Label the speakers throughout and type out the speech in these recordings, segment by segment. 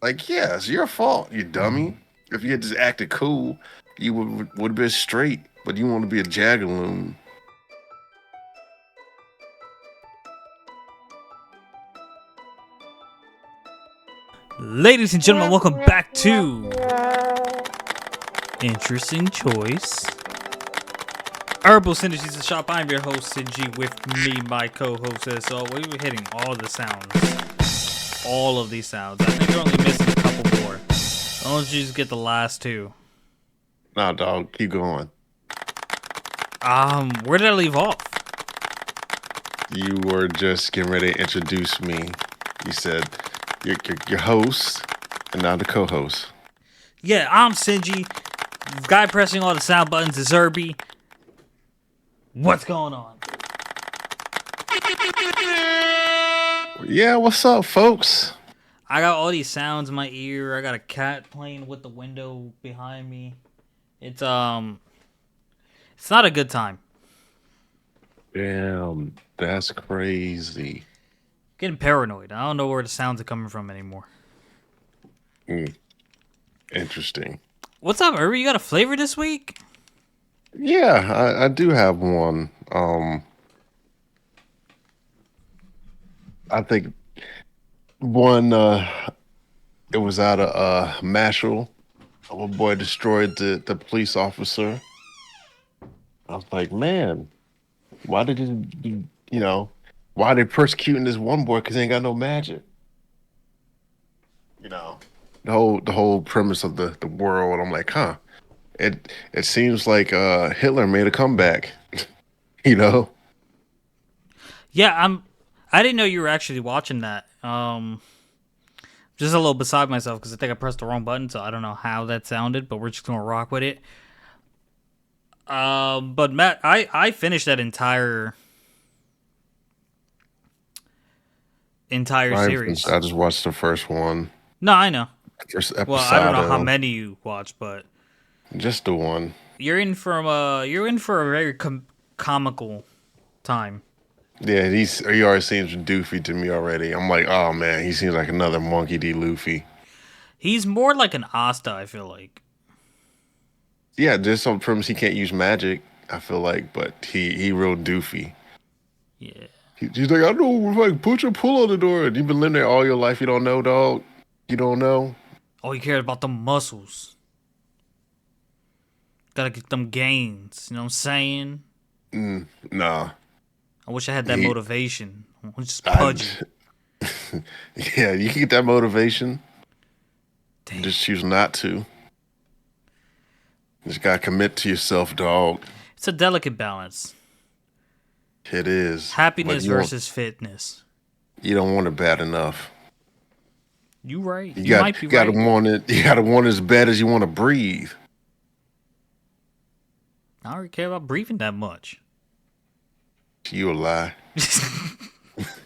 Speaker 1: Like, yeah, it's your fault, you dummy. If you had just acted cool, you would have been straight. But you want to be a jagaloon.
Speaker 2: Ladies and gentlemen, welcome back to Interesting Choice. Irbal Sinergy is the shop. I'm your host, Sinji, with me, my co-host, as always. We're hitting all the sounds. All of these sounds. I think you're only missing a couple more. Why don't you just get the last two?
Speaker 1: Nah, dog, keep going.
Speaker 2: Where did I leave off?
Speaker 1: You were just getting ready to introduce me. You said your host and now the co-host.
Speaker 2: Yeah, I'm Sinji. The guy pressing all the sound buttons is Irby. What's going on?
Speaker 1: Yeah, what's up, folks?
Speaker 2: I got all these sounds in my ear. I got a cat playing with the window behind me. It's not a good time.
Speaker 1: Damn, that's crazy.
Speaker 2: Getting paranoid. I don't know where the sounds are coming from anymore.
Speaker 1: Mm, interesting.
Speaker 2: What's up, Irby? You got a flavor this week?
Speaker 1: Yeah, I do have one. I think one it was out of Mashal. A boy destroyed the police officer. I was like, man, why did you know, why they persecuting this one boy because he ain't got no magic? You know, the whole premise of the world. I'm like, huh. It seems like Hitler made a comeback. You know,
Speaker 2: Yeah, I didn't know you were actually watching that. Just a little beside myself because I think I pressed the wrong button, so I don't know how that sounded, but we're just gonna rock with it. But Matt, I finished that entire series.
Speaker 1: I just watched the first one,
Speaker 2: No, I know.
Speaker 1: first
Speaker 2: Well, I don't
Speaker 1: episode.
Speaker 2: know how many you watched, but
Speaker 1: Just the one.
Speaker 2: you're in for a very comical time.
Speaker 1: Yeah, he already seems doofy to me already. I'm like, oh man, he seems like another Monkey D. Luffy.
Speaker 2: He's more like an Asta, I feel like.
Speaker 1: Yeah, just on premise he can't use magic. I feel like, but he real doofy.
Speaker 2: Yeah.
Speaker 1: He's like, I know, like push or pull on the door. And you've been living there all your life. You don't know, dog. You don't know.
Speaker 2: All you care about the muscles. Gotta get them gains. You know what I'm saying?
Speaker 1: Nah.
Speaker 2: I wish I had that
Speaker 1: He,
Speaker 2: motivation. I'm just
Speaker 1: I,
Speaker 2: pudgy.
Speaker 1: yeah, you can get that motivation. You
Speaker 2: Damn.
Speaker 1: just choose not to. You just gotta commit to yourself, dog.
Speaker 2: It's a delicate balance.
Speaker 1: It is, but
Speaker 2: Happiness versus fitness.
Speaker 1: you don't want it bad enough.
Speaker 2: You right.
Speaker 1: You
Speaker 2: You
Speaker 1: got
Speaker 2: might be
Speaker 1: you gotta
Speaker 2: right.
Speaker 1: want it. You gotta want it as bad as you want to breathe.
Speaker 2: I don't really care about breathing that much.
Speaker 1: You a lie. You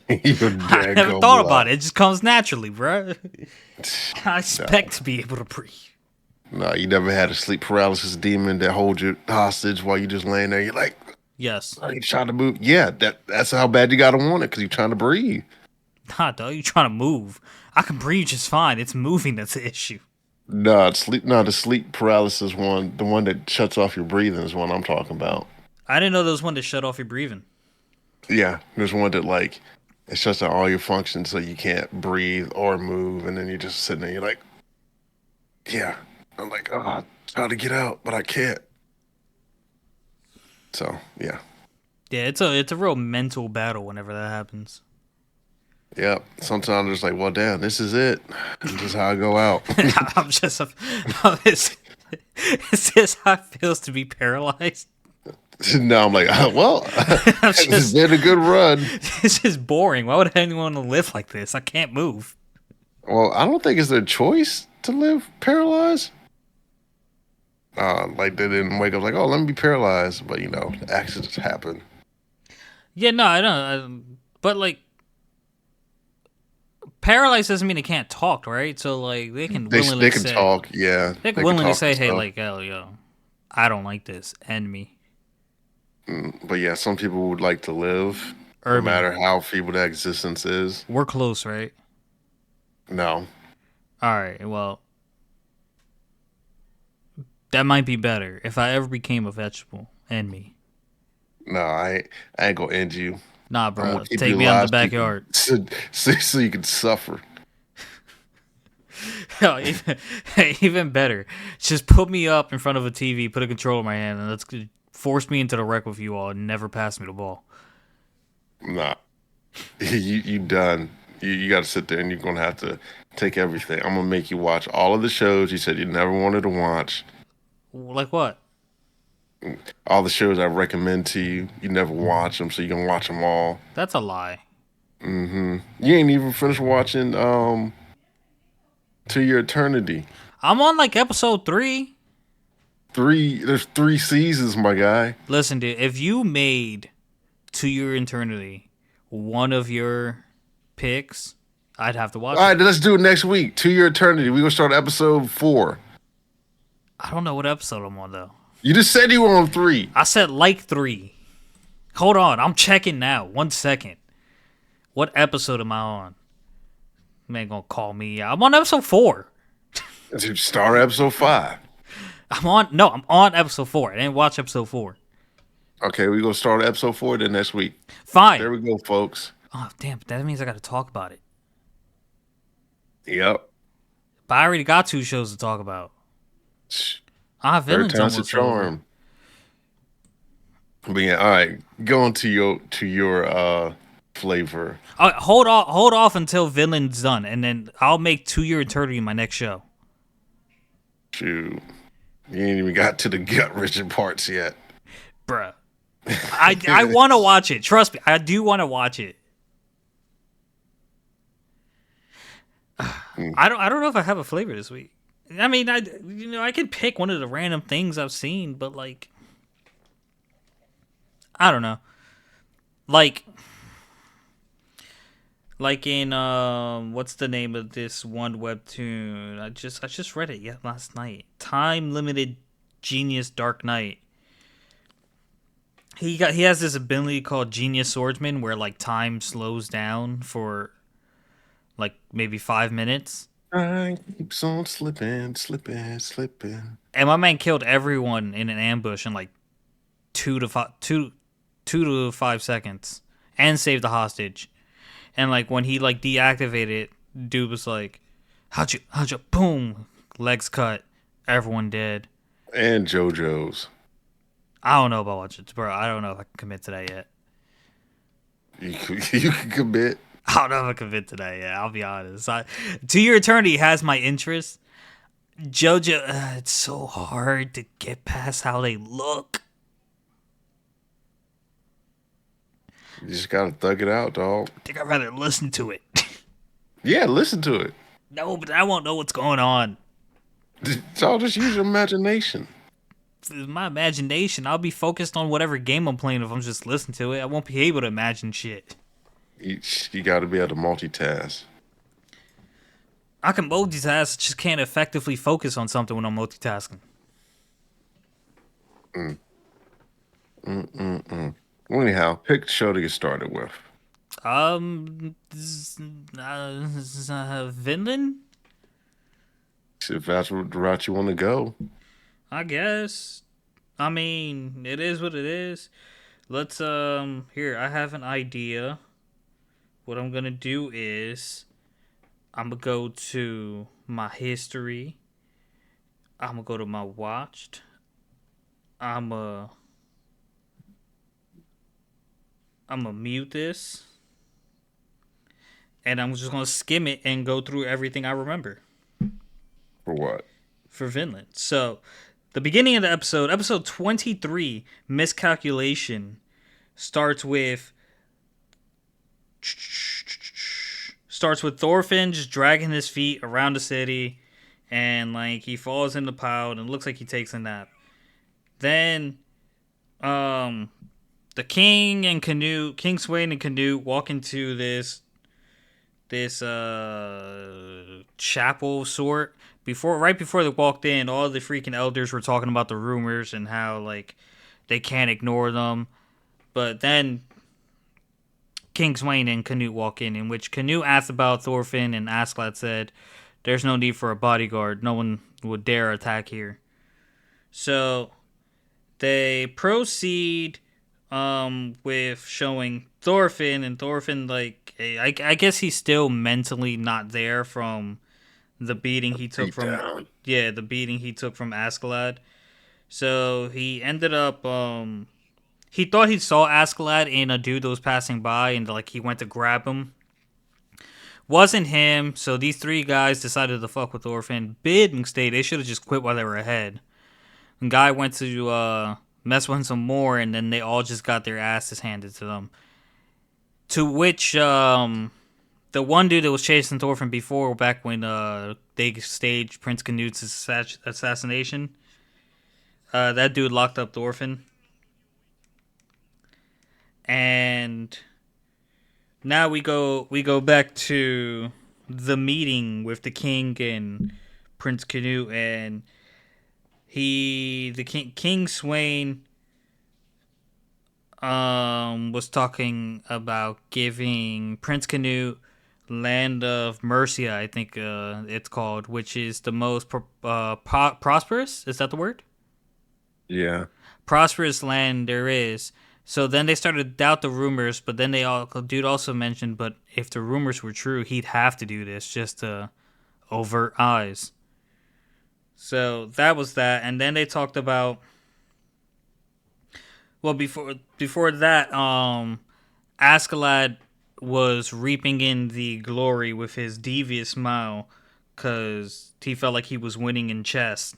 Speaker 1: a
Speaker 2: I never
Speaker 1: daggone
Speaker 2: thought
Speaker 1: lie.
Speaker 2: about it. It just comes naturally, bro. I
Speaker 1: No,
Speaker 2: expect to be able to breathe.
Speaker 1: no, you never had a sleep paralysis demon that holds you hostage while you just laying there. You're like,
Speaker 2: Yes.
Speaker 1: oh, you trying to move? Yeah, that's how bad you gotta want it because you're trying to breathe.
Speaker 2: Nah, dog, you trying to move. I can breathe just fine. It's moving that's the issue.
Speaker 1: No, sleep. No, the sleep paralysis one, the one that shuts off your breathing, is one I'm talking about.
Speaker 2: I didn't know there was one to shut off your breathing.
Speaker 1: Yeah, there's one that like it shuts down all your functions so you can't breathe or move, and then you're just sitting there. You're like, yeah. I'm like, oh, I'm trying to get out, but I can't. So yeah,
Speaker 2: Yeah, it's a real mental battle whenever that happens.
Speaker 1: yeah. Sometimes it's like, well, damn, this is it. This is how I go out.
Speaker 2: I'm just a, is, is this how it feels to be paralyzed?
Speaker 1: Now I'm like, well,
Speaker 2: I'm
Speaker 1: this has
Speaker 2: just
Speaker 1: been a good run.
Speaker 2: this is boring. Why would anyone want to live like this? I can't move.
Speaker 1: Well, I don't think it's their choice to live paralyzed. Like they didn't wake up like, oh, let me be paralyzed, but accidents happen.
Speaker 2: Yeah, no, I don't. But like, paralyzed doesn't mean they can't talk, right? So like, they can willingly
Speaker 1: They can
Speaker 2: say
Speaker 1: talk, yeah,
Speaker 2: they can
Speaker 1: they can
Speaker 2: willingly
Speaker 1: talk and
Speaker 2: say, "Hey,
Speaker 1: stuff.
Speaker 2: like, oh, yo, I don't like this. End me,
Speaker 1: But yeah, some people would like to live, no
Speaker 2: Irby.
Speaker 1: matter how feeble that existence is.
Speaker 2: We're close, right?
Speaker 1: No,
Speaker 2: All right. Well, that might be better if I ever became a vegetable. And me.
Speaker 1: No, I ain't gonna end you.
Speaker 2: Nah,
Speaker 1: I'm gonna
Speaker 2: bro.
Speaker 1: keep
Speaker 2: Take
Speaker 1: you
Speaker 2: me out in the
Speaker 1: alive so you can
Speaker 2: backyard.
Speaker 1: so you can suffer.
Speaker 2: Hell, even better. Just put me up in front of a TV, put a controller in my hand, and let's force me into the wreck with you all and never pass me the ball.
Speaker 1: Nah, you done. You got to sit there and you're gonna have to take everything. I'm gonna make you watch all of the shows you said you never wanted to watch.
Speaker 2: Like what?
Speaker 1: All the shows I recommend to you, you never watch them, so you can watch them all.
Speaker 2: That's a lie.
Speaker 1: You ain't even finished watching To Your Eternity.
Speaker 2: I'm on like episode 3.
Speaker 1: There's three seasons, my guy.
Speaker 2: Listen, dude, if you made To Your Eternity one of your picks, I'd have to
Speaker 1: All
Speaker 2: watch
Speaker 1: right,
Speaker 2: it.
Speaker 1: let's do it next week. To Your Eternity. We gonna start episode 4.
Speaker 2: I don't know what episode I'm on, though.
Speaker 1: You just said you were on 3.
Speaker 2: I said like 3. Hold on, I'm checking now. 1 second. What episode am I on? Man, gonna call me. I'm on episode 4.
Speaker 1: Start episode 5.
Speaker 2: I'm on episode 4. I didn't watch episode 4.
Speaker 1: Okay, we gonna start episode 4 then next week.
Speaker 2: Fine.
Speaker 1: There we go, folks.
Speaker 2: Oh, damn, that means I gotta talk about it.
Speaker 1: Yep.
Speaker 2: But I already got 2 shows to talk about.
Speaker 1: Third
Speaker 2: Villain's
Speaker 1: time's a
Speaker 2: almost over.
Speaker 1: charm. But yeah, all right. Go on to your flavor.
Speaker 2: Hold off until Villain's done, and then I'll make To Your Eternity my next show.
Speaker 1: Shoot. You ain't even got to the gut wrenching parts yet.
Speaker 2: Bruh. I want to watch it. Trust me, I do want to watch it. I don't know if I have a flavor this week. I mean, I could pick one of the random things I've seen, but like, I don't know. Like in what's the name of this one webtoon? I just read it last night. Time Limited Genius Dark Knight. He has this ability called Genius Swordsman where like time slows down for like maybe 5 minutes.
Speaker 1: Time keeps on slipping, slipping, slipping.
Speaker 2: And my man killed everyone in an ambush in like 2 to 5 seconds and saved the hostage. And like when he like deactivated it, dude was like, how'd you, boom, legs cut, everyone dead.
Speaker 1: And JoJo's.
Speaker 2: I don't know about watching it, bro. I don't know if I can commit to that yet.
Speaker 1: You can commit.
Speaker 2: I don't know if I can commit to that yet. I'll be honest. To Your Eternity has my interest. JoJo, it's so hard to get past how they look.
Speaker 1: You just gotta thug it out, dog.
Speaker 2: I think I'd rather listen to it.
Speaker 1: Yeah, listen to it.
Speaker 2: No, but I won't know what's going on.
Speaker 1: Y'all just use your imagination.
Speaker 2: My imagination, I'll be focused on whatever game I'm playing if I'm just listening to it. I won't be able to imagine shit.
Speaker 1: You gotta be able to multitask.
Speaker 2: I can multitask, just can't effectively focus on something when I'm multitasking.
Speaker 1: Well, anyhow, pick the show to get started with.
Speaker 2: Vinland?
Speaker 1: If that's the route you want to go.
Speaker 2: I guess. I mean, it is what it is. Let's here, I have an idea. What I'm gonna do is I'm gonna go to my history. I'm gonna go to my watched. I'm gonna mute this. And I'm just gonna skim it and go through everything I remember.
Speaker 1: For what?
Speaker 2: For Vinland. So the beginning of the episode 23, Miscalculation, starts with Thorfinn just dragging his feet around the city, and like he falls in the pile and it looks like he takes a nap. Then the King Swain and Canute walk into this chapel sort. Right before they walked in, all the freaking elders were talking about the rumors and how like they can't ignore them. But then King Swain and Canute walk in which Canute asked about Thorfinn and Askeladd said, There's no need for a bodyguard. No one would dare attack here. So they proceed with showing Thorfinn, and Thorfinn, like, I guess he's still mentally not there from the beating he took
Speaker 1: Beat
Speaker 2: from,
Speaker 1: down.
Speaker 2: yeah, the beating he took from Askeladd. So he ended up he thought he saw Askeladd in a dude that was passing by, and like he went to grab him. Wasn't him. So these three guys decided to fuck with Thorfinn. Big mistake. They should have just quit while they were ahead. And guy went to mess with him some more, and then they all just got their asses handed to them. To which the one dude that was chasing Thorfinn before, back when they staged Prince Canute's assassination, that dude locked up Thorfinn. And now we go back to the meeting with the king and Prince Canute, and the King Swain was talking about giving Prince Canute land of Mercia, I think it's called, which is the most prosperous. Is that the word?
Speaker 1: Yeah.
Speaker 2: Prosperous land there is. So then they started to doubt the rumors, but then dude also mentioned, but if the rumors were true, he'd have to do this just to overt eyes. So that was that, and then they talked about, well, before that, Askeladd was reaping in the glory with his devious smile, because he felt like he was winning in chess.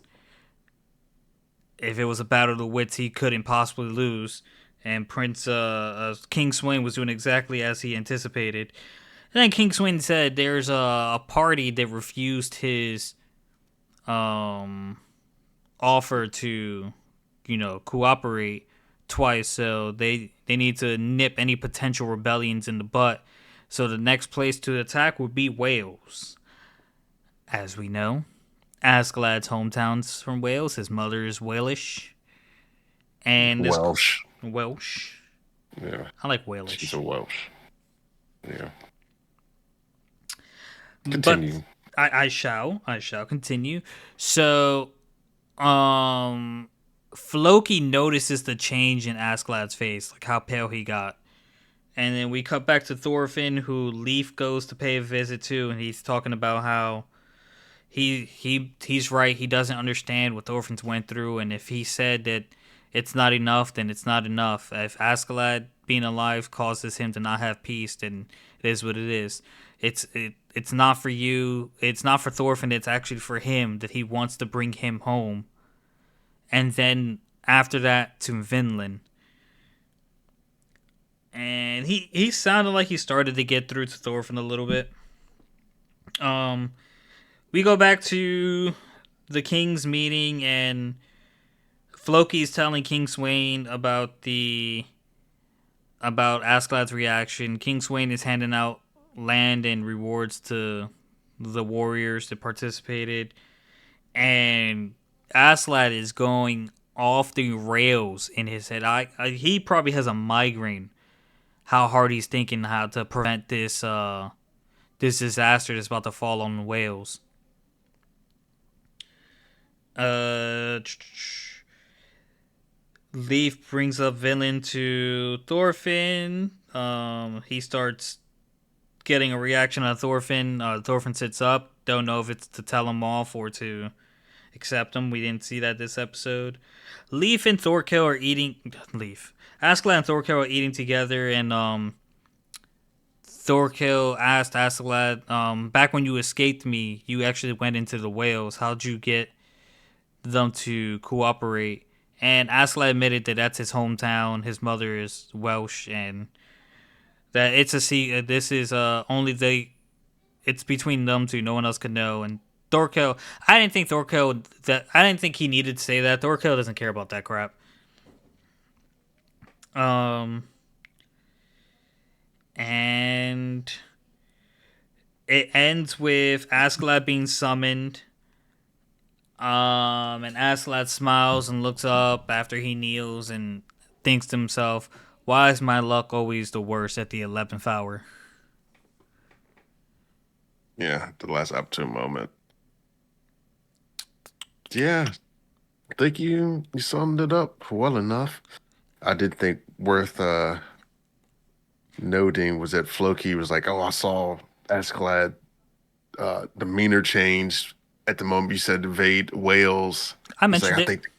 Speaker 2: If it was a battle of the wits, he couldn't possibly lose. And King Swain was doing exactly as he anticipated. And then King Swain said there's a party that refused his um, offer to, cooperate twice. So they need to nip any potential rebellions in the butt. So the next place to attack would be Wales. As we know, Askeladd's hometown's from Wales. His mother is Walish. And this
Speaker 1: Welsh.
Speaker 2: Welsh.
Speaker 1: Yeah.
Speaker 2: I like
Speaker 1: She's
Speaker 2: Walish.
Speaker 1: a Welsh. Yeah.
Speaker 2: But
Speaker 1: Continue.
Speaker 2: I shall continue. So, Floki notices the change in Askeladd's face, like how pale he got. And then we cut back to Thorfinn, who Leif goes to pay a visit to, and he's talking about how he's right. He doesn't understand what Thorfinn's went through, and if he said that it's not enough, then it's not enough. If Askeladd being alive causes him to not have peace, then it is what it is. It's not for you. It's not for Thorfinn. It's actually for him, that he wants to bring him home, and then after that to Vinland. And he sounded like he started to get through to Thorfinn a little bit. Um, we go back to the king's meeting, and Floki's telling King Swain about Askeladd's reaction. King Swain is handing out land and rewards to the warriors that participated, and Askeladd is going off the rails in his head. He probably has a migraine. How hard he's thinking how to prevent this disaster that's about to fall on Wales. Uh, Leif brings up Villain to Thorfinn. He starts getting a reaction on Thorfinn. Thorfinn sits up. Don't know if it's to tell him off or to accept him. We didn't see that this episode. Leif and Thorkill are eating. Leif. Askeladd and Thorkill are eating together, and Thorkill asked Askeladd, back when you escaped me, you actually went into the whales. How'd you get them to cooperate? And Askeladd admitted that that's his hometown. His mother is Welsh, and that it's a sea. This is only they. It's between them two. No one else could know. And Thorkill, I didn't think he needed to say that. Thorkill doesn't care about that crap. And it ends with Askeladd being summoned. And Askeladd smiles and looks up after he kneels and thinks to himself, "Why is my luck always the worst at the 11th hour?"
Speaker 1: Yeah. The last opportune moment. Yeah, I think you summed it up well enough. I did think worth noting was that Floki was like, "Oh, I saw Askeladd demeanor changed at the moment you said invade Wales."
Speaker 2: I
Speaker 1: He's like,
Speaker 2: mentioned
Speaker 1: "I
Speaker 2: it.
Speaker 1: think."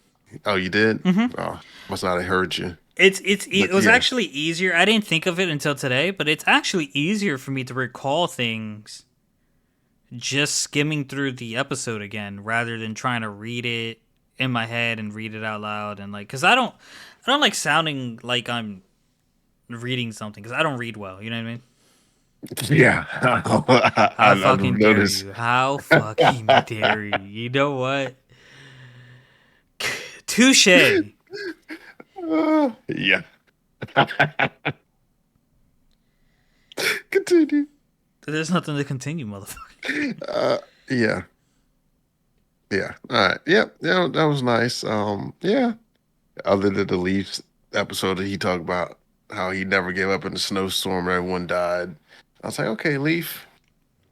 Speaker 1: Oh, you did?
Speaker 2: Hmm.
Speaker 1: Oh, must not have heard you.
Speaker 2: It
Speaker 1: But
Speaker 2: was
Speaker 1: yeah,
Speaker 2: actually easier. I didn't think of it until today, but it's actually easier for me to recall things just skimming through the episode again rather than trying to read it in my head and read it out loud and like cuz I don't like sounding like I'm reading something cuz I don't read well, you know what I mean?
Speaker 1: yeah.
Speaker 2: How
Speaker 1: I've
Speaker 2: fucking dare
Speaker 1: noticed.
Speaker 2: you? How fucking dare you? You know what? Touche.
Speaker 1: Yeah. Continue.
Speaker 2: There's nothing to continue, motherfucker.
Speaker 1: Uh, yeah, yeah. All right. Yep. Yeah, that was nice. Yeah. Other than the Leafs episode that he talked about how he never gave up in the snowstorm, everyone died. I was like, okay, Leaf,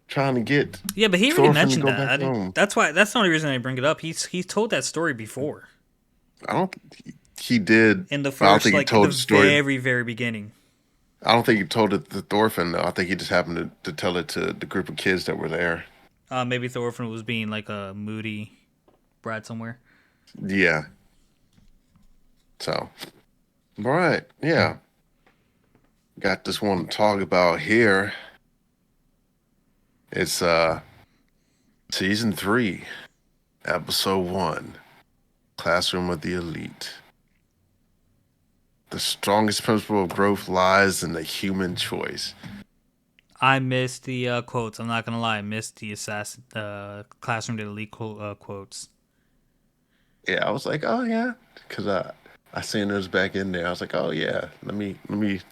Speaker 1: trying to get
Speaker 2: Yeah, but he already
Speaker 1: Thorfinn to
Speaker 2: mentioned
Speaker 1: go
Speaker 2: that.
Speaker 1: back
Speaker 2: I didn't.
Speaker 1: home.
Speaker 2: That's why. That's the only reason I bring it up. He's told that story before
Speaker 1: I don't. He did,
Speaker 2: in the
Speaker 1: but I don't
Speaker 2: first,
Speaker 1: think he
Speaker 2: like in the
Speaker 1: told the story.
Speaker 2: very, very beginning.
Speaker 1: I don't think he told it to Thorfinn though. I think he just happened to tell it to the group of kids that were there.
Speaker 2: Maybe Thorfinn was being like a moody brat somewhere.
Speaker 1: Yeah. So, all right. Yeah. Got this one to talk about here. It's season 3, episode 1, Classroom of the Elite. The strongest principle of growth lies in the human choice.
Speaker 2: I missed the quotes. I'm not gonna lie. I missed the assassin classroom to elite quotes.
Speaker 1: Yeah, I was like, oh yeah, because I seen those back in there. I was like, oh yeah, let me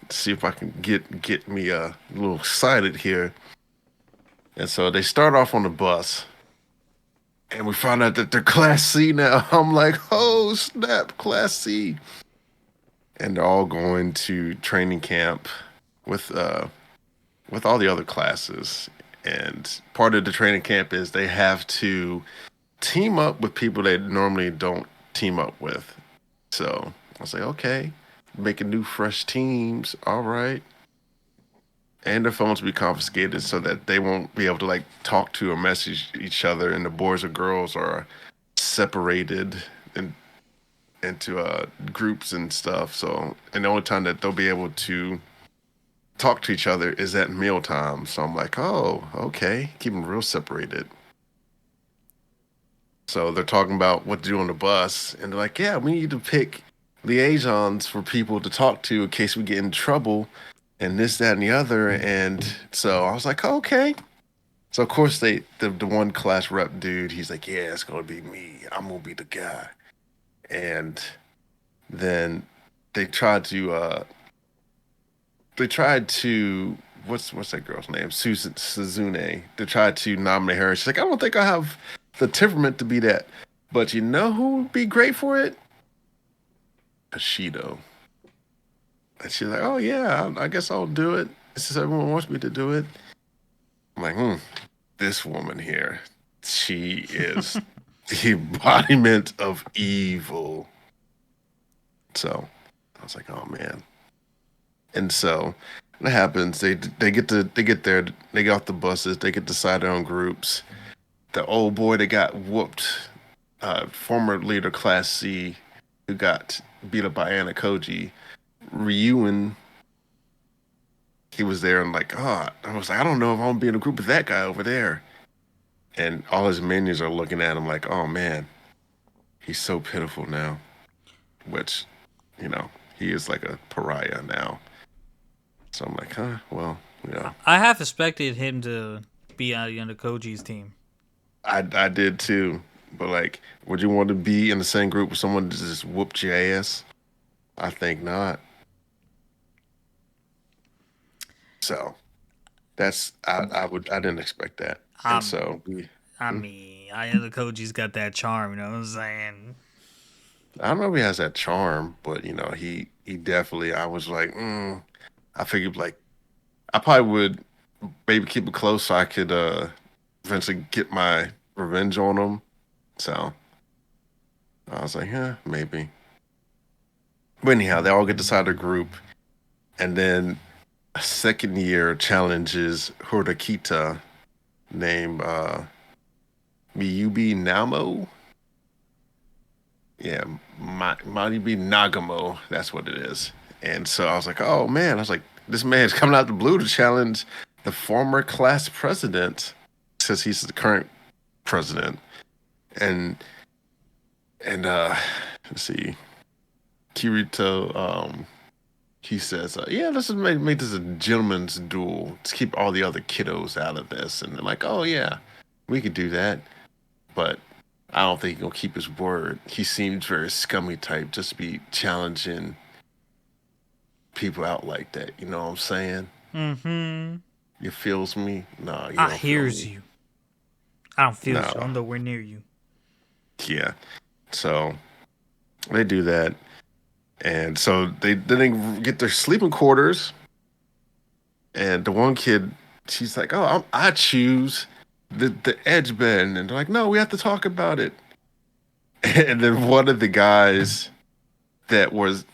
Speaker 1: see if I can get me a little excited here. And so they start off on the bus, and we find out that they're Class C now. I'm like, oh snap, Class C, and they're all going to training camp with with all the other classes. And part of the training camp is they have to team up with people they normally don't team up with. So I was like, okay, making new fresh teams. All right. And their phones will be confiscated so that they won't be able to like talk to or message each other. And the boys or girls are separated in, into groups and stuff. So, and the only time that they'll be able to talk to each other is at mealtime. So I'm like, oh, okay, keep them real separated. So they're talking about what to do on the bus, and they're like, yeah, we need to pick liaisons for people to talk to in case we get in trouble, and this, that, and the other. And so I was like, okay. So of course the one class rep dude, he's like, yeah, it's gonna be me. I'm gonna be the guy. And then they tried to they tried to what's that girl's name? Susan Suzune. They tried to nominate her. She's like, I don't think I have the temperament to be that. But you know who would be great for it? Ashido. And she's like, oh yeah, I guess I'll do it. Since everyone wants me to do it. I'm like, this woman here, she is the embodiment of evil. So I was like, oh man. And so what happens? They get there. They get off the buses. They get decided on groups. The old boy that got whooped, former leader Class C, who got beat up by Anna Koji, Ryuen. He was there and like, oh, I was like, I don't know if I want to be in a group with that guy over there. And all his minions are looking at him like, oh man, he's so pitiful now. Which, you know, he is like a pariah now. So I'm like, huh, well, you know,
Speaker 2: I half expected him to be on the Koji's team.
Speaker 1: I did too. But like, would you want to be in the same group with someone that just whooped your ass? I think not. So that's I didn't expect that. And
Speaker 2: Um,
Speaker 1: so we
Speaker 2: I mean, I know the Koji's got that charm. You know what I'm saying?
Speaker 1: I don't know if he has that charm, but you know, he definitely I was like, I figured like I probably would maybe keep it close so I could eventually get my revenge on him. So I was like, maybe. But anyhow, they all get to side of the group, and then a second year challenges Hordakita named Miyubi Namo. Yeah, Maribi Nagamo. That's what it is. And so I was like, oh man, I was like, this man's coming out the blue to challenge the former class president, since he's the current president. And and let's see, Kirito, he says, yeah, let's just make this a gentleman's duel to keep all the other kiddos out of this. And they're like, oh yeah, we could do that, but I don't think he's gonna keep his word. He seems very scummy type, just to be challenging people out like that. You know what I'm saying?
Speaker 2: Mm-hmm.
Speaker 1: You feels me? No, you
Speaker 2: I
Speaker 1: don't feel
Speaker 2: hears
Speaker 1: me.
Speaker 2: you. I don't feel you.
Speaker 1: No,
Speaker 2: I'm nowhere near you.
Speaker 1: yeah. So they do that, and so they get their sleeping quarters. And the one kid, she's like, "Oh, I choose the edge bed," and they're like, "No, we have to talk about it." And then one of the guys that was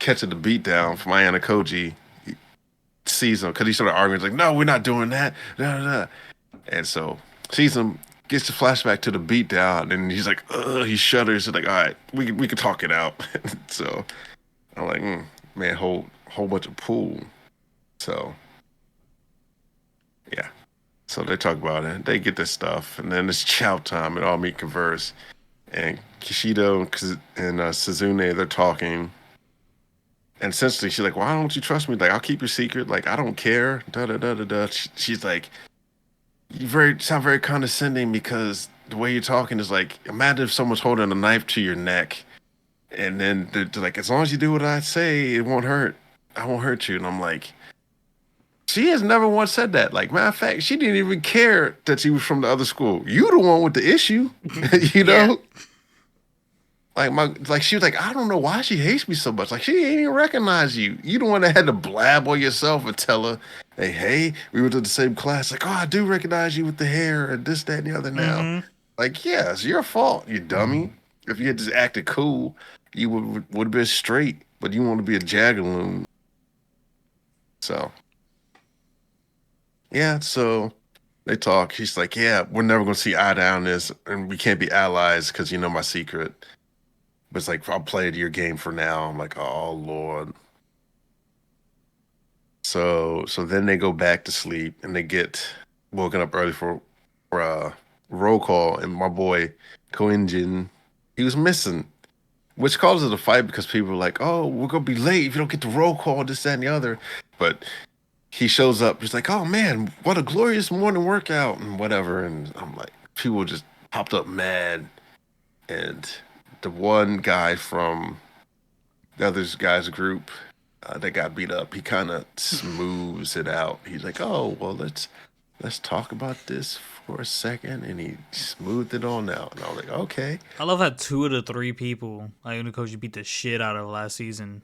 Speaker 1: catching the beat down from Ayana Koji sees him because he started arguing. He's like, "No, we're not doing that." Nah, nah, nah. And so sees him, gets the flashback to the beat down, and he's like, ugh, he shudders. He's like, all right, we can talk it out. So I'm like, man, whole bunch of pool. So yeah. So they talk about it. They get this stuff, and then it's chow time, and all meet converse. And Kishido and Suzune, they're talking. And essentially, she's like, "Why don't you trust me? Like, I'll keep your secret. Like, I don't care." Da da da da da. She's like, "You sound very condescending because the way you're talking is like, imagine if someone's holding a knife to your neck, and then they're like, as long as you do what I say, it won't hurt. I won't hurt you." And I'm like, she has never once said that. Like, matter of fact, she didn't even care that she was from the other school. You the one with the issue, you
Speaker 2: Yeah.
Speaker 1: know? Like she was like, I don't know why she hates me so much. Like she ain't even recognize you. You the one that had to blab on yourself and tell her, hey, we were to the same class. Like, oh, I do recognize you with the hair and this, that, and the other now.
Speaker 2: Mm-hmm.
Speaker 1: Like, yeah, it's your fault, you dummy. If you had just acted cool, you would have been straight, but you want to be a jagaloon. So yeah, so they talk. She's like, yeah, we're never gonna see eye to eye on this, and we can't be allies because you know my secret. But it's like I'll play your game for now. I'm like, oh Lord. So then they go back to sleep and they get woken up early for roll call, and my boy Koinjin, he was missing, which causes a fight because people are like, oh, we're gonna be late if you don't get the roll call, this, that, and the other. But he shows up, he's like, oh man, what a glorious morning workout and whatever. And I'm like, people just popped up mad, and the one guy from the other guy's group that got beat up, he kind of smooths it out. He's like, "Oh, well, let's talk about this for a second," and he smoothed it on out. And I was like, "Okay,
Speaker 2: I love how two of the three people like Unakoji beat the shit out of last season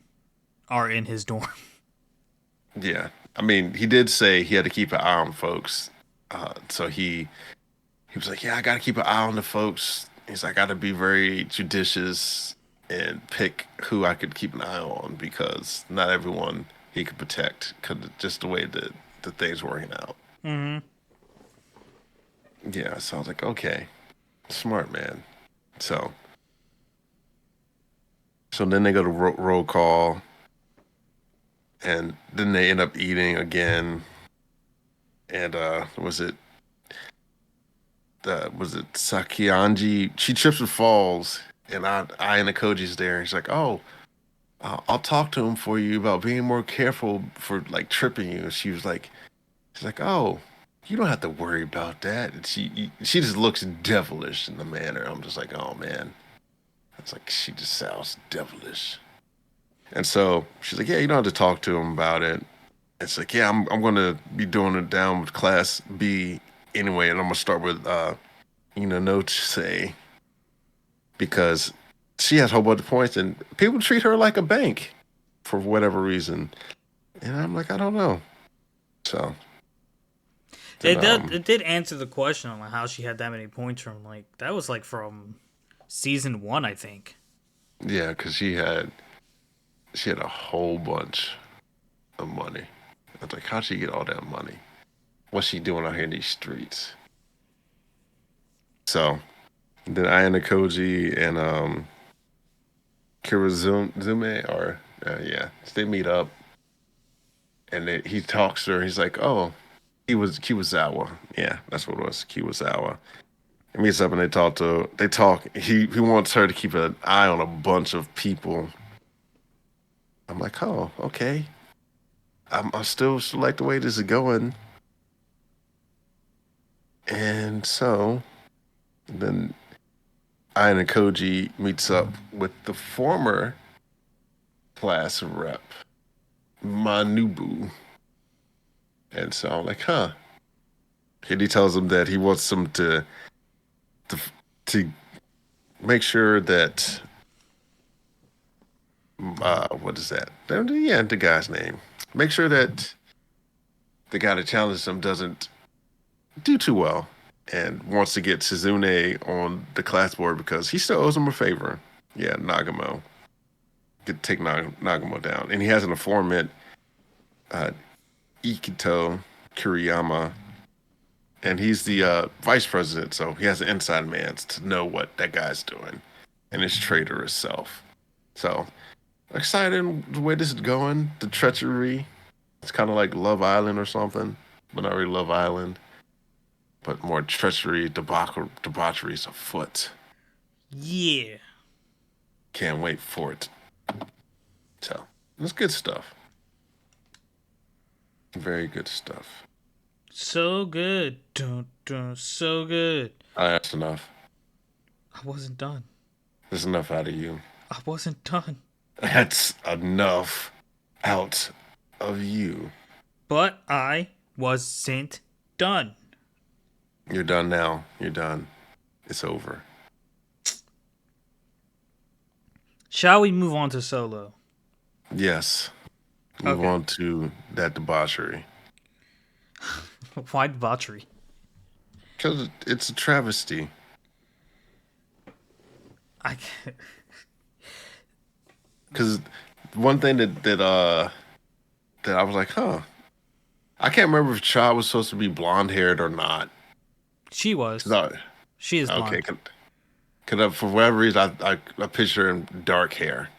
Speaker 2: are in his dorm.
Speaker 1: yeah." I mean, he did say he had to keep an eye on folks, so he was like, "Yeah, I got to keep an eye on the folks." He's like, "I got to be very judicious and pick who I could keep an eye on because not everyone he could protect because just the way that the things working out."
Speaker 2: Mm-hmm.
Speaker 1: Yeah, so I was like, okay, smart man. So so then they go to roll call, and then they end up eating again. And was it Sakianji? She trips and falls, and I and the Koji's there, and she's like, oh, I'll talk to him for you about being more careful for like tripping you. And she's like, oh, you don't have to worry about that. And she just looks devilish in the manner. I'm just like, oh man. It's like she just sounds devilish. And so she's like, yeah, you don't have to talk to him about it. It's like, yeah, I'm gonna be doing it down with class B anyway, and I'm gonna start with Note say because she has a whole bunch of points and people treat her like a bank for whatever reason. And I'm like, I don't know. So then
Speaker 2: It did answer the question on like how she had that many points from like that was like from season 1, I think.
Speaker 1: Yeah, because she had a whole bunch of money. I was like, how'd she get all that money? What's she doing out here in these streets? So then Ayana Koji and Kirazume are yeah, they meet up and he talks to her. He's like, oh, he was Kiwazawa. Yeah, that's what it was, Kiwazawa. He meets up and they talk. He wants her to keep an eye on a bunch of people. I'm like, oh, okay. I still like the way this is going. And so then Ayana Koji meets up with the former class rep, Manubu. And so I'm like, huh. And he tells him that he wants him to to make sure that what is that? Yeah, the guy's name. Make sure that the guy that challenges him doesn't do too well and wants to get Suzune on the class board because he still owes him a favor. Yeah, Nagamo. Could take Nagamo down. And he has an informant, uh, Ikito Kuriyama, and he's the vice president, so he has an inside man to know what that guy's doing and his traitorous self. So excited the way this is going. The treachery. It's kind of like Love Island or something, but not really Love Island, but more treachery, debaucheries afoot.
Speaker 2: Yeah.
Speaker 1: Can't wait for it. So it's good stuff. Very good stuff.
Speaker 2: So good. Dun, dun, so good.
Speaker 1: That's enough.
Speaker 2: I wasn't done.
Speaker 1: That's enough out of you.
Speaker 2: I wasn't done.
Speaker 1: That's enough out of you.
Speaker 2: But I wasn't done.
Speaker 1: You're done now. You're done. It's over.
Speaker 2: Shall we move on to Solo?
Speaker 1: Yes. Move
Speaker 2: Okay.
Speaker 1: on to that debauchery.
Speaker 2: Why debauchery?
Speaker 1: Because it's a travesty.
Speaker 2: I
Speaker 1: Because one thing that I was like, huh. I can't remember if Cha was supposed to be blonde haired or not.
Speaker 2: She
Speaker 1: 'Cause
Speaker 2: was. She is
Speaker 1: okay,
Speaker 2: blonde.
Speaker 1: because for whatever reason, I picture him dark hair.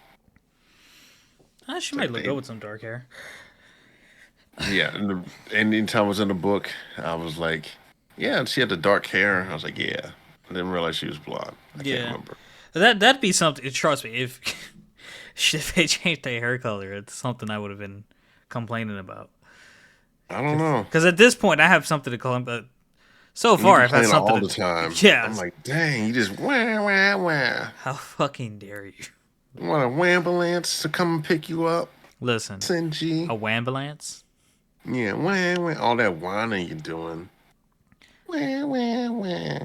Speaker 2: She
Speaker 1: It's
Speaker 2: might
Speaker 1: like,
Speaker 2: look good with some dark hair.
Speaker 1: yeah, and anytime I was in the book, I was like, yeah, she had the dark hair. I was like, yeah. I didn't realize she was blonde. I can't
Speaker 2: Yeah.
Speaker 1: remember.
Speaker 2: That'd be something. Trust me, if if they changed their hair color, it's something I would have been complaining about.
Speaker 1: I don't know.
Speaker 2: Because at this point, I have something to call him. But so
Speaker 1: You
Speaker 2: far, I've had
Speaker 1: complain all
Speaker 2: something
Speaker 1: the
Speaker 2: to.
Speaker 1: time. I'm
Speaker 2: Yeah.
Speaker 1: like, dang, you just wah wah wah.
Speaker 2: How fucking dare you?
Speaker 1: You want a wambulance to come and pick you up,
Speaker 2: Listen,
Speaker 1: Senji?
Speaker 2: a wambulance.
Speaker 1: Yeah, wah wah. All that whining you're doing. Wah wah wah.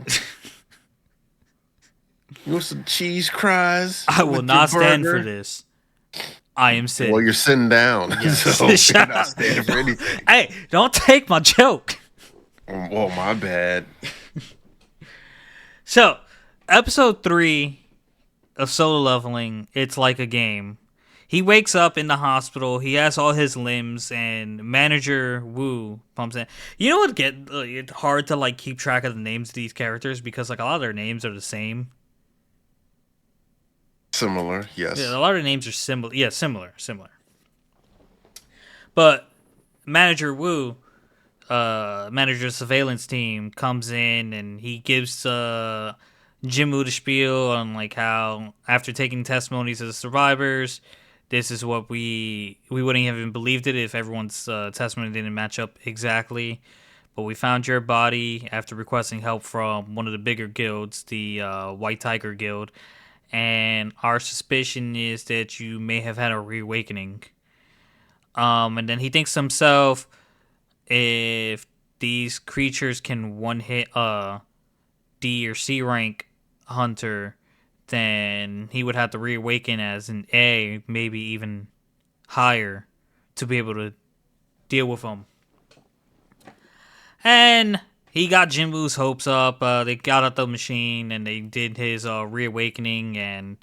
Speaker 1: You want some cheese cries
Speaker 2: I will
Speaker 1: with your
Speaker 2: not stand for
Speaker 1: burger?
Speaker 2: this. I am
Speaker 1: Well,
Speaker 2: sitting.
Speaker 1: you're sitting down,
Speaker 2: Yes.
Speaker 1: so you're
Speaker 2: Shut
Speaker 1: not
Speaker 2: up.
Speaker 1: standing for anything.
Speaker 2: Hey, don't take my joke.
Speaker 1: Well, my bad.
Speaker 2: So, episode 3 of Solo Leveling, it's like a game. He wakes up in the hospital. He has all his limbs, and manager Wu pumps in. You know what? It's hard to like keep track of the names of these characters because like a lot of their names are the same.
Speaker 1: Similar,
Speaker 2: Yeah,
Speaker 1: yes.
Speaker 2: a lot of the names are similar. Yeah, similar. But manager Wu, manager surveillance team, comes in and he gives Jimmu the spiel on like how after taking testimonies of the survivors, this is what we wouldn't have even believed it if everyone's testimony didn't match up exactly. But we found your body after requesting help from one of the bigger guilds, the White Tiger Guild, and our suspicion is that you may have had a reawakening. And then he thinks to himself, if these creatures can one hit a D or C rank hunter, then he would have to reawaken as an A, maybe even higher, to be able to deal with them. And he got Jinwoo's hopes up. They got out the machine and they did his reawakening, and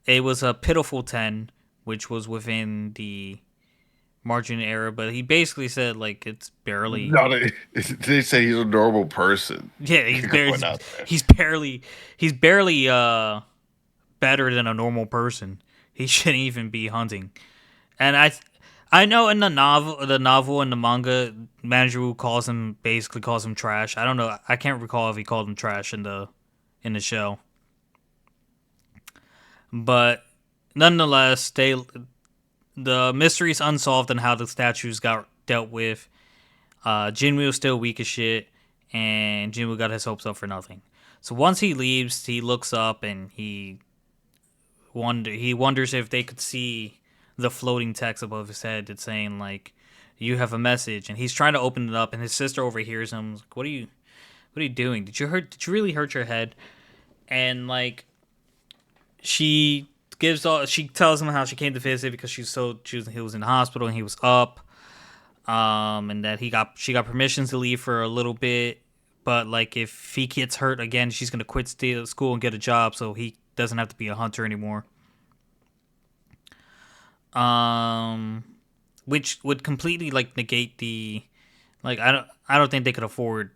Speaker 2: it was a pitiful 10, which was within the margin error. But he basically said like it's barely.
Speaker 1: No, they say he's a normal person.
Speaker 2: Yeah,
Speaker 1: Going out there.
Speaker 2: he's barely he's barely better than a normal person. He shouldn't even be hunting. And I know in the novel and the manga, Manjuru basically calls him trash. I don't know. I can't recall if he called him trash in the show. But nonetheless, the mystery's unsolved and how the statues got dealt with. Jinwoo was still weak as shit, and Jinwoo got his hopes up for nothing. So once he leaves, he looks up and he wonders if they could see the floating text above his head that's saying like, "You have a message," and he's trying to open it up, and his sister overhears him. Like, what are you doing? Did you really hurt your head? And like she tells him how she came to visit because he was in the hospital and he was up, and that she got permission to leave for a little bit, but like if he gets hurt again, she's gonna quit school and get a job so he doesn't have to be a hunter anymore. Um, which would completely like negate the like I don't think they could afford,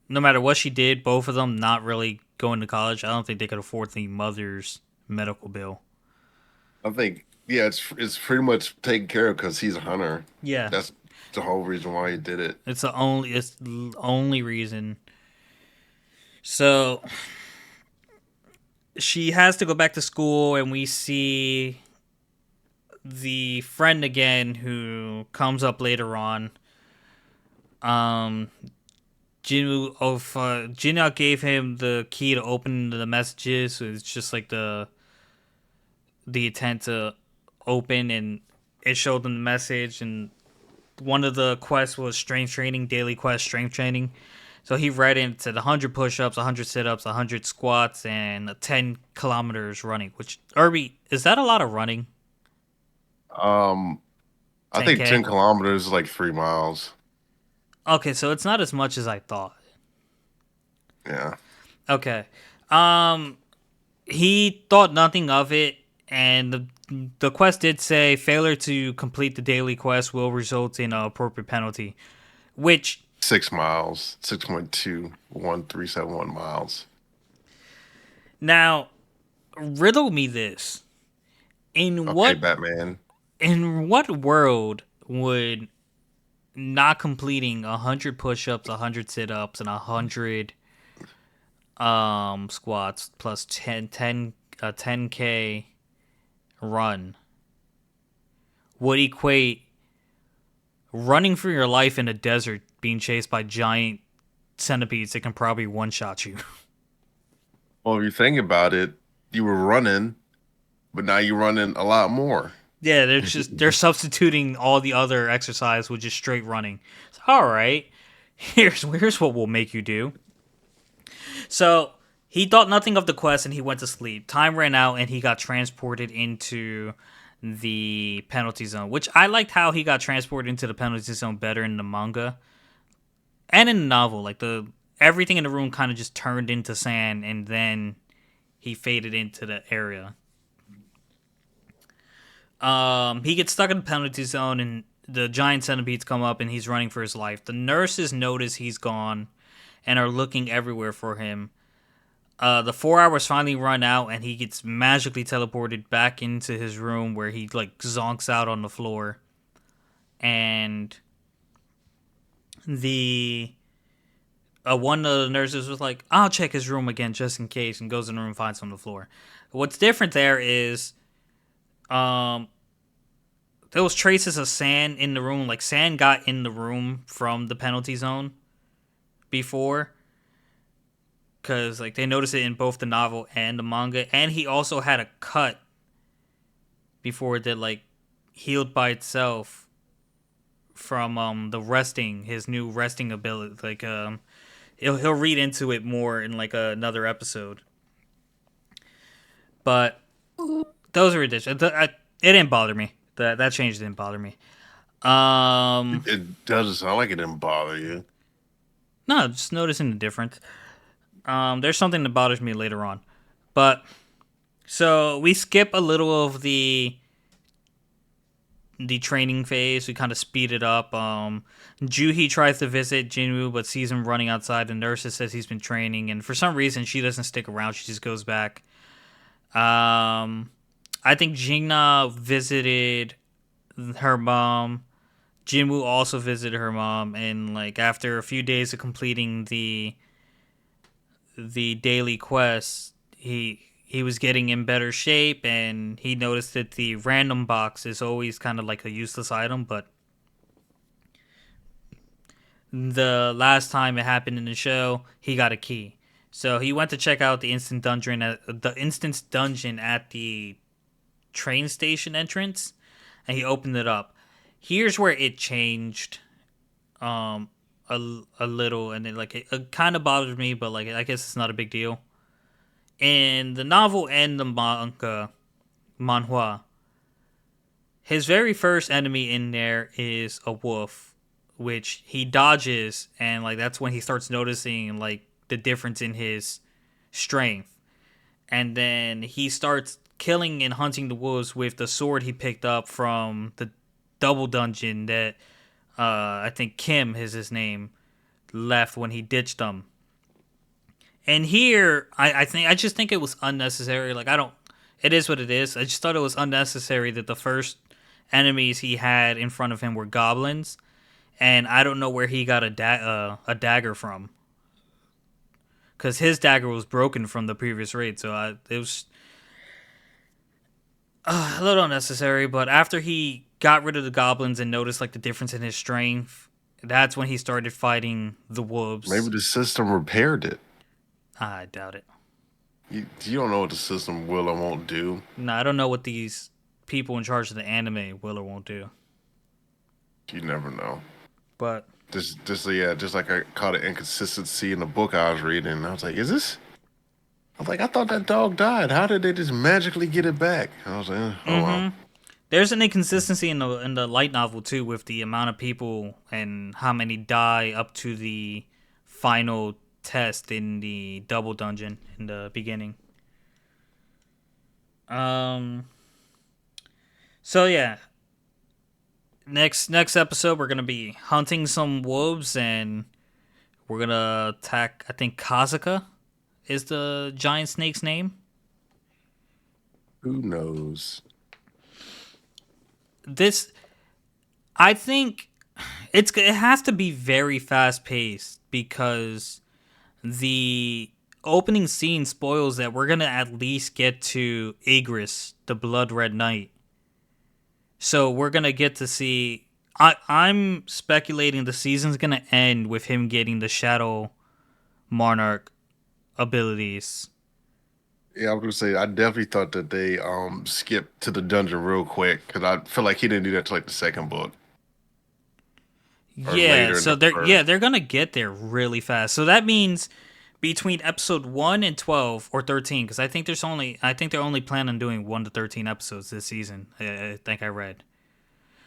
Speaker 2: no matter what she did, both of them not really going to college. I don't think they could afford the mother's medical bill.
Speaker 1: I think yeah, it's pretty much taken care of because he's a hunter.
Speaker 2: Yeah,
Speaker 1: That's the whole reason why he did it.
Speaker 2: it's the only reason. So she has to go back to school, and we see the friend again who comes up later on. Um, Jinwoo gave him the key to open the messages. So it's just like the intent to open, and it showed them the message. And one of the quests was strength training, daily quest strength training. So he read it, said 100 push-ups, 100 sit-ups, 100 squats, and 10 kilometers running. Which, Irby, is that a lot of running?
Speaker 1: Um, I think 10
Speaker 2: 10K?
Speaker 1: kilometers is like 3 miles.
Speaker 2: Okay, so it's not as much as I thought.
Speaker 1: Yeah.
Speaker 2: Okay. Um, he thought nothing of it, and the quest did say failure to complete the daily quest will result in an appropriate penalty. Which
Speaker 1: 6 miles, 6.21371 miles.
Speaker 2: now riddle me this: in
Speaker 1: Okay,
Speaker 2: what
Speaker 1: Batman.
Speaker 2: in what world would not completing 100 push-ups, 100 sit-ups, and 100 squats plus 10k run would equate running for your life in a desert being chased by giant centipedes that can probably one shot you?
Speaker 1: Well, if you think about it, you were running, but now you're running a lot more.
Speaker 2: Yeah, they're substituting all the other exercise with just straight running. So, all right, here's what we'll make you do. So he thought nothing of the quest and he went to sleep. Time ran out and he got transported into the penalty zone, which I liked how he got transported into the penalty zone better in the manga and in the novel. Like the everything in the room kind of just turned into sand, and then he faded into the area. He gets stuck in the penalty zone, and the giant centipedes come up, and he's running for his life. The nurses notice he's gone and are looking everywhere for him. The 4 hours finally run out, and he gets magically teleported back into his room where he like zonks out on the floor. And the one of the nurses was like, "I'll check his room again just in case," and goes in the room and finds him on the floor. What's different there is, um, there was traces of sand in the room. Like sand got in the room from the penalty zone before, because like they noticed it in both the novel and the manga, and he also had a cut before that like healed by itself from the resting, his new resting ability. Like he'll read into it more in like another episode. But those are ridiculous. It didn't bother me. That change didn't bother me.
Speaker 1: It doesn't sound like it didn't bother you.
Speaker 2: No, just noticing the difference. There's something that bothers me later on, but so we skip a little of the training phase. We kind of speed it up. Juhi tries to visit Jinwoo, but sees him running outside. The nurse says he's been training, and for some reason, she doesn't stick around. She just goes back. Um, I think Jingna visited her mom. Jinwoo also visited her mom, and like after a few days of completing the daily quest, he was getting in better shape, and he noticed that the random box is always kind of like a useless item, but the last time it happened in the show, he got a key. So he went to check out the instance dungeon at the train station entrance, and he opened it up. Here's where it changed a little, and it kind of bothered me, but like I guess it's not a big deal. In the novel and the manhwa, his very first enemy in there is a wolf, which he dodges, and like that's when he starts noticing like the difference in his strength. And then he starts killing and hunting the wolves with the sword he picked up from the double dungeon that I think Kim is his name left when he ditched them. And here, I just think it was unnecessary. Like I don't, it is what it is. I just thought it was unnecessary that the first enemies he had in front of him were goblins, and I don't know where he got a dagger from, because his dagger was broken from the previous raid. So it was a little unnecessary. But after he got rid of the goblins and noticed like the difference in his strength, that's when he started fighting the
Speaker 1: Maybe
Speaker 2: wolves.
Speaker 1: the system repaired it.
Speaker 2: I doubt it.
Speaker 1: You don't know what the system will or won't do.
Speaker 2: No, I don't know what these people in charge of the anime will or won't do.
Speaker 1: You never know.
Speaker 2: But
Speaker 1: Just like I caught an inconsistency in the book I was reading. And I was like, is this? I was like, I thought that dog died. How did they just magically get it back? I was like, oh well.
Speaker 2: there's an inconsistency in the light novel too, with the amount of people and how many die up to the final test in the double dungeon in the beginning. Um. So yeah, next episode we're gonna be hunting some wolves, and we're gonna attack. I think Kazuka is the giant snake's name.
Speaker 1: Who knows?
Speaker 2: This, I think, it has to be very fast paced, because the opening scene spoils that we're gonna at least get to Igris, the Blood Red Knight. So we're gonna get to see. I'm speculating the season's gonna end with him getting the Shadow Monarch abilities.
Speaker 1: Yeah, I was gonna say I definitely thought that they skipped to the dungeon real quick because I feel like he didn't do that till like the second book or
Speaker 2: Yeah,
Speaker 1: later in
Speaker 2: so
Speaker 1: the
Speaker 2: they're yeah
Speaker 1: first.
Speaker 2: they're gonna get there really fast. So that means between episode 1 and 12 or 13, because I think they're only planning on doing 1 to 13 episodes this season. I think I read.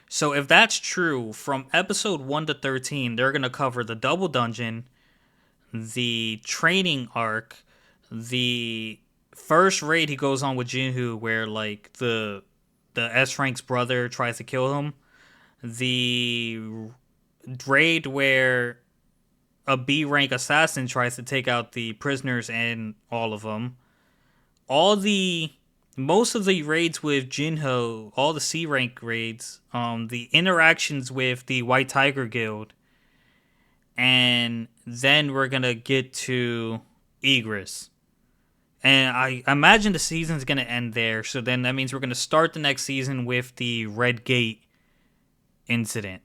Speaker 2: So if that's true, from episode 1 to 13, they're gonna cover the double dungeon, the training arc, the first raid he goes on with Jinhu, where like the S rank's brother tries to kill him, the raid where a B rank assassin tries to take out the prisoners and all of them. All the Most of the raids with Jinho, all the C rank raids, the interactions with the White Tiger Guild, and then we're gonna get to Igris. And I imagine the season's gonna end there. So then that means we're gonna start the next season with the Red Gate incident.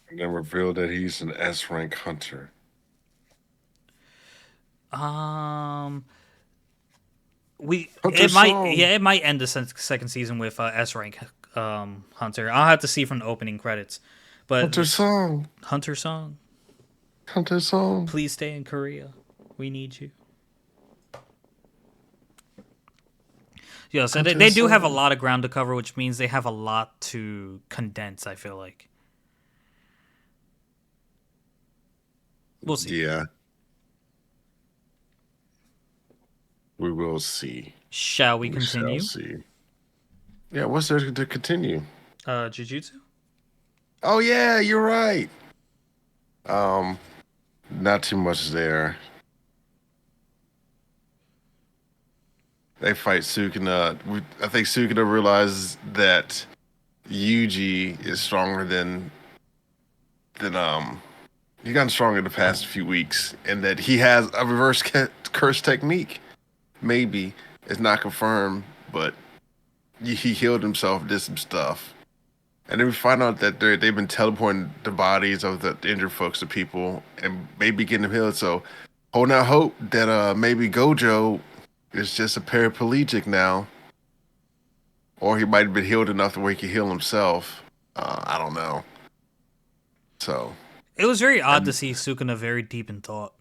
Speaker 1: And then revealed that he's an S rank hunter.
Speaker 2: Um, we
Speaker 1: Hunter
Speaker 2: it might
Speaker 1: song.
Speaker 2: yeah it might end the second season with S rank Hunter. I'll have to see from the opening credits, but
Speaker 1: Hunter song.
Speaker 2: Hunter song.
Speaker 1: Hunter song.
Speaker 2: Please stay in Korea. We need you. Yeah, so they,
Speaker 1: Hunter
Speaker 2: they do have a
Speaker 1: song.
Speaker 2: lot of ground to cover, which means they have a lot to condense, I feel like. We'll see.
Speaker 1: Yeah, we will see.
Speaker 2: Shall we
Speaker 1: We shall
Speaker 2: continue?
Speaker 1: see. Yeah, what's there to continue?
Speaker 2: Jujutsu?
Speaker 1: Oh yeah, you're right. Um, not too much there. They fight Sukuna. I think Sukuna realizes that Yuji is stronger than he's gotten stronger the past few weeks, and that he has a reverse curse technique. Maybe it's not confirmed, but he healed himself, did some stuff, and then we find out that they've been teleporting the bodies of the injured folks to people, and maybe getting them healed. So, holding out hope that maybe Gojo is just a paraplegic now, or he might have been healed enough to where he can heal himself. I don't know. So,
Speaker 2: It was very odd to
Speaker 1: and
Speaker 2: see Sukuna very deep in thought.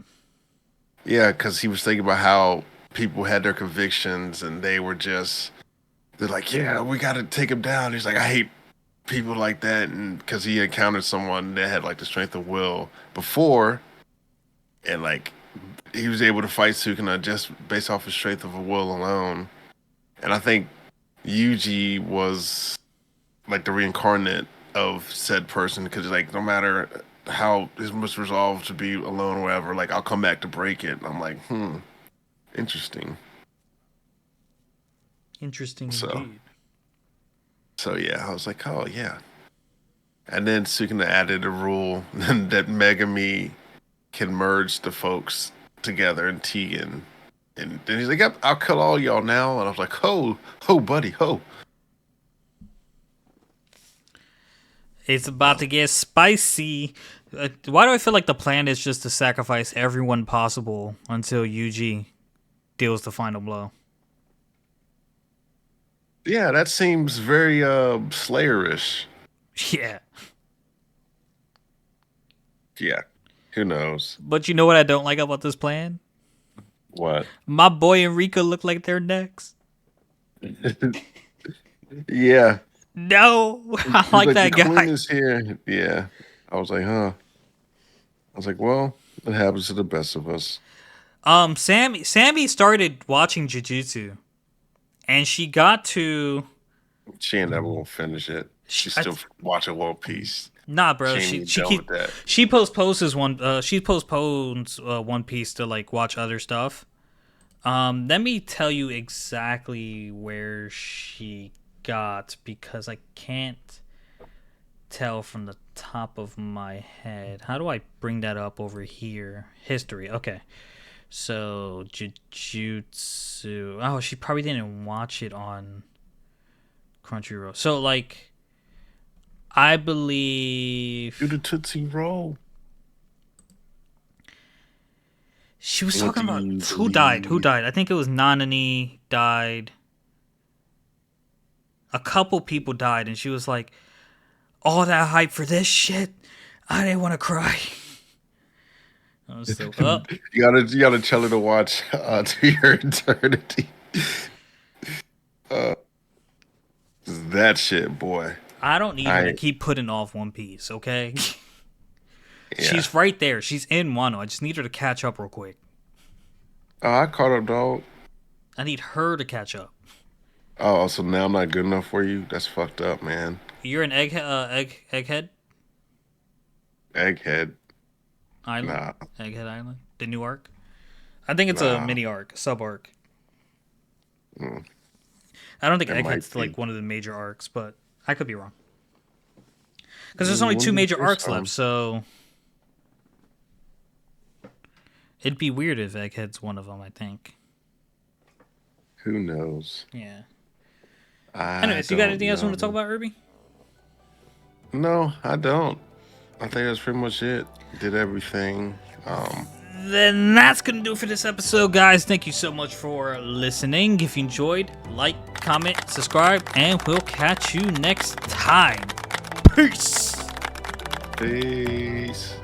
Speaker 1: yeah, because he was thinking about how people had their convictions and they're like, yeah, we got to take him down. He's like, I hate people like that. And because he encountered someone that had like the strength of will before, and like he was able to fight Sukuna just based off his strength of will alone. And I think Yuji was like the reincarnate of said person because like no matter how his much resolve to be alone or whatever, like I'll come back to break it. And I'm like, interesting.
Speaker 2: Interesting
Speaker 1: So
Speaker 2: indeed.
Speaker 1: so yeah, I was like, oh yeah. And then Sukuna added a rule that Megami can merge the folks together in Tegan. And then he's like, yep, I'll kill all y'all now. And I was like, ho, buddy, ho.
Speaker 2: It's about to get spicy. Why do I feel like the plan is just to sacrifice everyone possible until Yuji deals the final blow?
Speaker 1: Yeah, that seems very Slayerish.
Speaker 2: Yeah.
Speaker 1: Yeah. Who knows?
Speaker 2: But you know what I don't like about this plan?
Speaker 1: What?
Speaker 2: My boy and Rika look like they're next.
Speaker 1: Yeah.
Speaker 2: No, I
Speaker 1: He's
Speaker 2: like
Speaker 1: like, the
Speaker 2: that
Speaker 1: queen
Speaker 2: guy.
Speaker 1: is here. Yeah. I was like, huh. I was like, well, it happens to the best of us.
Speaker 2: Sammy started watching Jujutsu, and she got to
Speaker 1: She ain't never gonna finish it.
Speaker 2: she,
Speaker 1: She's
Speaker 2: I,
Speaker 1: still watching One Piece.
Speaker 2: nah, bro.
Speaker 1: She ain't
Speaker 2: She
Speaker 1: even
Speaker 2: she
Speaker 1: done with
Speaker 2: keep
Speaker 1: that.
Speaker 2: she postposes one. She postpones One Piece to like watch other stuff. Let me tell you exactly where she got because I can't tell from the top of my head. How do I bring that up over here? History. Okay. So Jujutsu. Oh, she probably didn't watch it on Crunchyroll. So like I
Speaker 1: Do
Speaker 2: believe
Speaker 1: the Tootsie Roll.
Speaker 2: she was
Speaker 1: What
Speaker 2: talking
Speaker 1: do
Speaker 2: about
Speaker 1: you
Speaker 2: who died. Who
Speaker 1: believe?
Speaker 2: died? I think it was Nanani died. A couple people died, and she was like, "All that hype for this shit, I didn't want to cry." I was so up.
Speaker 1: You gotta tell her to watch To Your Eternity. Uh, that shit, boy.
Speaker 2: I don't need her to
Speaker 1: I
Speaker 2: keep putting off One Piece, okay?
Speaker 1: yeah.
Speaker 2: She's right there. She's in Wano. I just need her to catch up real quick.
Speaker 1: Oh, I caught up, dog.
Speaker 2: I need her to catch up.
Speaker 1: Oh, so now I'm not good enough for you? That's fucked up, man.
Speaker 2: You're an Egghead
Speaker 1: Egghead.
Speaker 2: Island,
Speaker 1: Nah,
Speaker 2: Egghead Island, the new arc. I think it's a
Speaker 1: nah.
Speaker 2: mini arc, sub arc.
Speaker 1: Mm,
Speaker 2: I don't think
Speaker 1: it might
Speaker 2: Egghead's
Speaker 1: be.
Speaker 2: like one of the major arcs, but I could be wrong. Because there's only two
Speaker 1: Wouldn't be the
Speaker 2: major
Speaker 1: first
Speaker 2: arcs
Speaker 1: time.
Speaker 2: left, so it'd be weird if Egghead's one of them. I think.
Speaker 1: Who knows?
Speaker 2: Yeah.
Speaker 1: I
Speaker 2: Anyways, you got
Speaker 1: don't
Speaker 2: anything else you want to talk
Speaker 1: know.
Speaker 2: about, Irby?
Speaker 1: No, I don't. I think that's pretty much it. Did everything.
Speaker 2: Then that's gonna do it for this episode, guys. Thank you so much for listening. If you enjoyed, like, comment, subscribe, and we'll catch you next time. Peace.
Speaker 1: Peace.